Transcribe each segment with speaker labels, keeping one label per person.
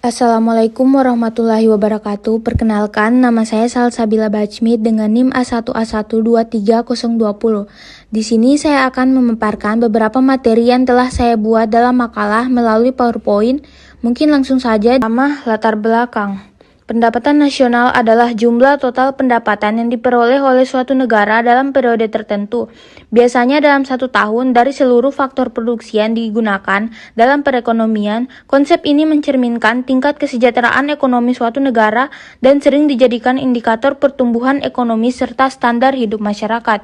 Speaker 1: Assalamualaikum warahmatullahi wabarakatuh. Perkenalkan, nama saya Salsabila Bajmid dengan NIM A1A1230020. Di sini saya akan memaparkan beberapa materi yang telah saya buat dalam makalah melalui PowerPoint. Mungkin langsung saja. Pertama, latar belakang. Pendapatan nasional adalah jumlah total pendapatan yang diperoleh oleh suatu negara dalam periode tertentu. Biasanya dalam satu tahun dari seluruh faktor produksi yang digunakan dalam perekonomian. Konsep ini mencerminkan tingkat kesejahteraan ekonomi suatu negara dan sering dijadikan indikator pertumbuhan ekonomi serta standar hidup masyarakat.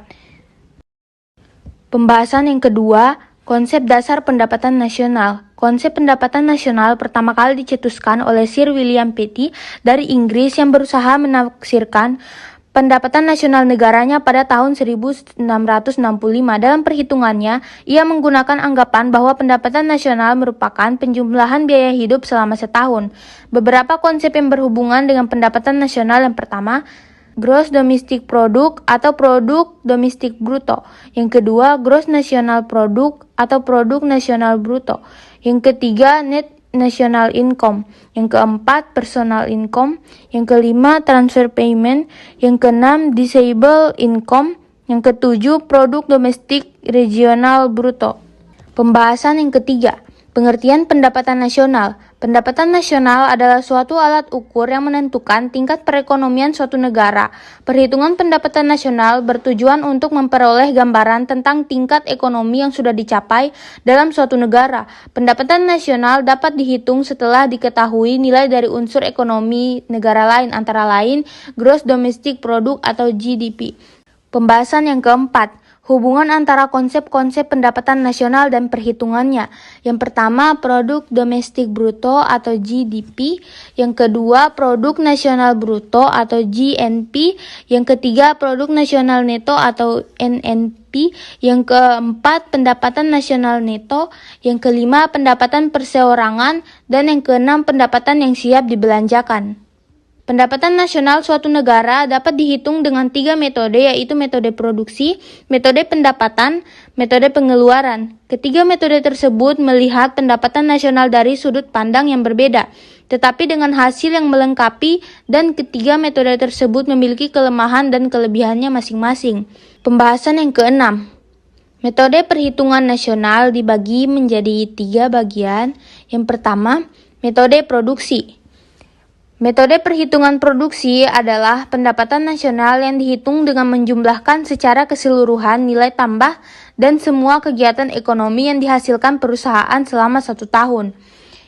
Speaker 1: Pembahasan yang kedua, konsep dasar pendapatan nasional. Konsep pendapatan nasional pertama kali dicetuskan oleh Sir William Petty dari Inggris yang berusaha menafsirkan pendapatan nasional negaranya pada tahun 1665. Dalam perhitungannya, ia menggunakan anggapan bahwa pendapatan nasional merupakan penjumlahan biaya hidup selama setahun. Beberapa konsep yang berhubungan dengan pendapatan nasional yang pertama, Gross Domestic Product atau Produk Domestik Bruto. Yang kedua, Gross National Product atau Produk Nasional Bruto. Yang ketiga, Net National Income. Yang keempat, Personal Income. Yang kelima, Transfer Payment. Yang keenam, Disable Income. Yang ketujuh, Produk Domestik Regional Bruto. Pembahasan yang ketiga, pengertian pendapatan nasional. Pendapatan nasional adalah suatu alat ukur yang menentukan tingkat perekonomian suatu negara. Perhitungan pendapatan nasional bertujuan untuk memperoleh gambaran tentang tingkat ekonomi yang sudah dicapai dalam suatu negara. Pendapatan nasional dapat dihitung setelah diketahui nilai dari unsur ekonomi negara lain, antara lain Gross Domestic Product atau GDP. Pembahasan yang keempat, hubungan antara konsep-konsep pendapatan nasional dan perhitungannya. Yang pertama, Produk Domestik Bruto atau GDP. Yang kedua, Produk Nasional Bruto atau GNP. Yang ketiga, Produk Nasional Neto atau NNP. Yang keempat, pendapatan nasional neto. Yang kelima, pendapatan perseorangan. Dan yang keenam, pendapatan yang siap dibelanjakan. Pendapatan nasional suatu negara dapat dihitung dengan 3 metode, yaitu metode produksi, metode pendapatan, metode pengeluaran. Ketiga metode tersebut melihat pendapatan nasional dari sudut pandang yang berbeda, tetapi dengan hasil yang melengkapi, dan ketiga metode tersebut memiliki kelemahan dan kelebihannya masing-masing. Pembahasan yang keenam. Metode perhitungan nasional dibagi menjadi 3 bagian. Yang pertama, metode produksi. Metode perhitungan produksi adalah pendapatan nasional yang dihitung dengan menjumlahkan secara keseluruhan nilai tambah dan semua kegiatan ekonomi yang dihasilkan perusahaan selama 1 tahun.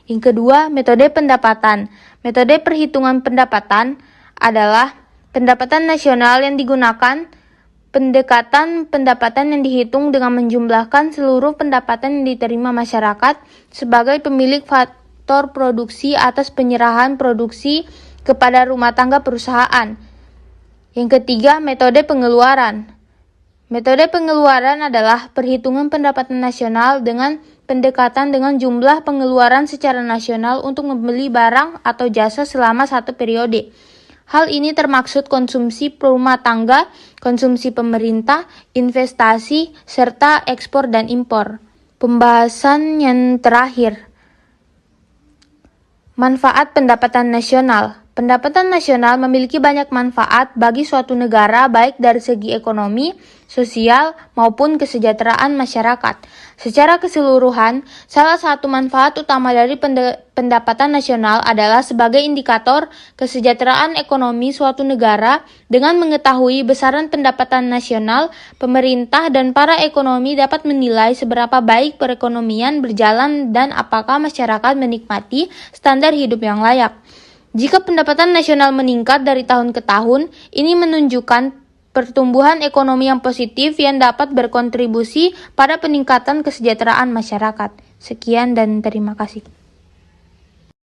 Speaker 1: Yang kedua, metode pendapatan. Metode perhitungan pendapatan adalah pendapatan nasional yang digunakan pendekatan pendapatan yang dihitung dengan menjumlahkan seluruh pendapatan yang diterima masyarakat sebagai pemilik produksi atas penyerahan produksi kepada rumah tangga perusahaan. Yang ketiga, metode pengeluaran. Metode pengeluaran adalah perhitungan pendapatan nasional dengan pendekatan dengan jumlah pengeluaran secara nasional untuk membeli barang atau jasa selama 1 periode. Hal ini termaksud konsumsi rumah tangga, konsumsi pemerintah, investasi, serta ekspor dan impor. Pembahasan yang terakhir, manfaat pendapatan nasional. Pendapatan nasional memiliki banyak manfaat bagi suatu negara, baik dari segi ekonomi, sosial, maupun kesejahteraan masyarakat. Secara keseluruhan, salah satu manfaat utama dari pendapatan nasional adalah sebagai indikator kesejahteraan ekonomi suatu negara. Dengan mengetahui besaran pendapatan nasional, pemerintah dan para ekonomi dapat menilai seberapa baik perekonomian berjalan dan apakah masyarakat menikmati standar hidup yang layak. Jika pendapatan nasional meningkat dari tahun ke tahun, ini menunjukkan pertumbuhan ekonomi yang positif yang dapat berkontribusi pada peningkatan kesejahteraan masyarakat. Sekian dan terima kasih.